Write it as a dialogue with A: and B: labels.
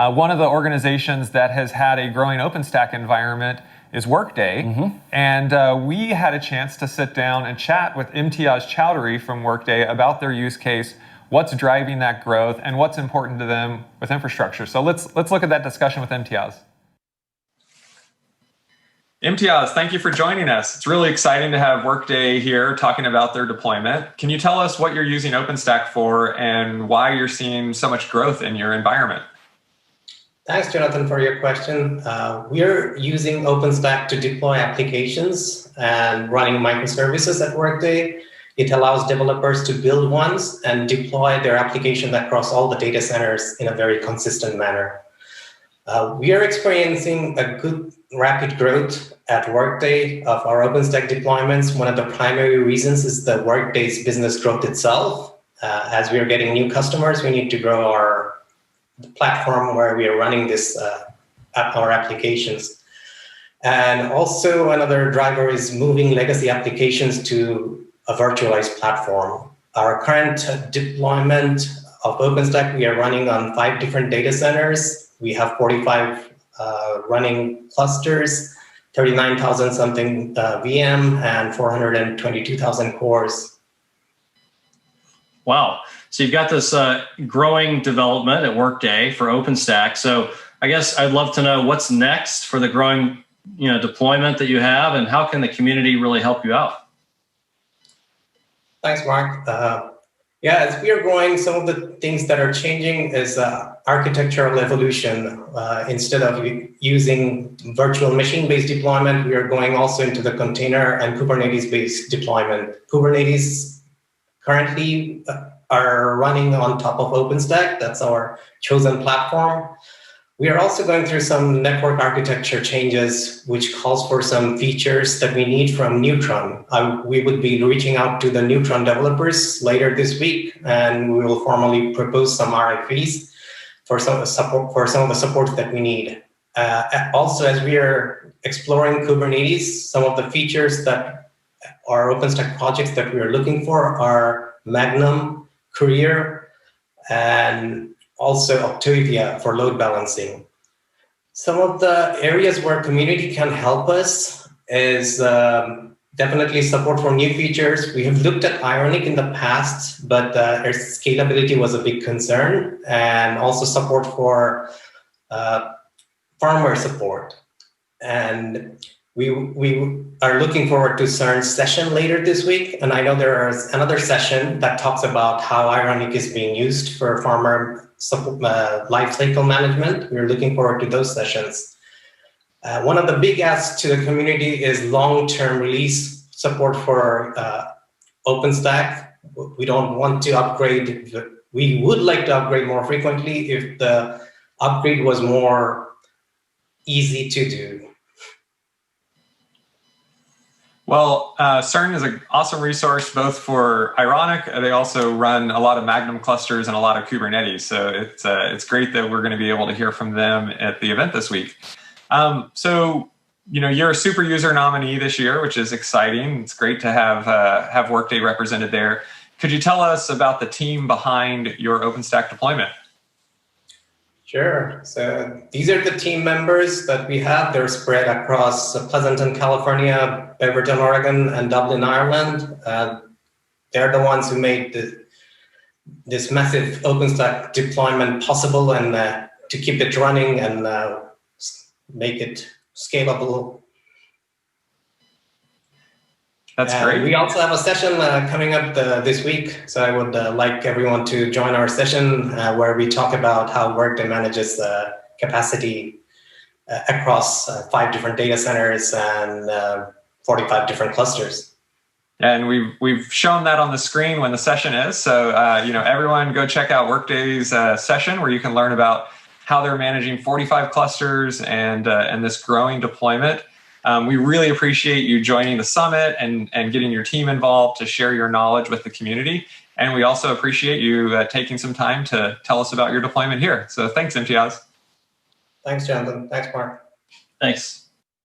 A: One of the organizations that has had a growing OpenStack environment is Workday. And we had a chance to sit down and chat with Imtiaz Chowdhury from Workday about their use case, what's driving that growth, and what's important to them with infrastructure. So let's look at that discussion with Imtiaz. Imtiaz, thank you for joining us. It's really exciting to have Workday here talking about their deployment. Can you tell us what you're using OpenStack for and why you're seeing so much growth in your environment?
B: Thanks, Jonathan, for your question. We're using OpenStack to deploy applications and running microservices at Workday. It allows developers to build ones and deploy their application across all the data centers in a very consistent manner. We are experiencing a good rapid growth at Workday of our OpenStack deployments. One of the primary reasons is the Workday's business growth itself. As we are getting new customers, we need to grow our platform where we are running our applications. And also another driver is moving legacy applications to a virtualized platform. Our current deployment of OpenStack, we are running on 5 different data centers. We have 45 running clusters, 39,000 something VM, and 422,000 cores.
C: Wow. So you've got this growing development at Workday for OpenStack. So I guess I'd love to know what's next for the growing deployment that you have, and how can the community really help you out?
B: Thanks, Mark. Yeah, as we are growing, some of the things that are changing is architectural evolution. Instead of using virtual machine-based deployment, we are going also into the container and Kubernetes-based deployment. Kubernetes currently are running on top of OpenStack. That's our chosen platform. We are also going through some network architecture changes, which calls for some features that we need from Neutron. We would be reaching out to the Neutron developers later this week, and we will formally propose some RFPs for some of the support that we need. Also, as we are exploring Kubernetes, some of the features that our OpenStack projects that we are looking for are Magnum, Courier, and also Octavia for load balancing. Some of the areas where community can help us is definitely support for new features. We have looked at Ironic in the past, but its scalability was a big concern, and also support for firmware support. And we are looking forward to CERN's session later this week. And I know there is another session that talks about how Ironic is being used for firmware lifecycle management. We're looking forward to those sessions. One of the big asks to the community is long-term release support for OpenStack. We don't want to upgrade. We would like to upgrade more frequently if the upgrade was more easy to do.
A: Well, CERN is an awesome resource both for Ironic. They also run a lot of Magnum clusters and a lot of Kubernetes. So it's great that we're going to be able to hear from them at the event this week. So you're a super user nominee this year, which is exciting. It's great to have Workday represented there. Could you tell us about the team behind your OpenStack deployment?
B: Sure. So these are the team members that we have. They're spread across Pleasanton, California, Beaverton, Oregon, and Dublin, Ireland. They're the ones who made this massive OpenStack deployment possible, and to keep it running and make it scalable.
A: That's great.
B: We also have a session coming up this week. So I would like everyone to join our session where we talk about how Workday manages capacity across 5 different data centers and 45 different clusters.
A: And we've shown that on the screen when the session is. So everyone go check out Workday's session where you can learn about how they're managing 45 clusters and this growing deployment. We really appreciate you joining the summit and getting your team involved to share your knowledge with the community. And we also appreciate you taking some time to tell us about your deployment here. So thanks, Imtiaz.
B: Thanks, Jonathan. Thanks, Mark.
C: Thanks.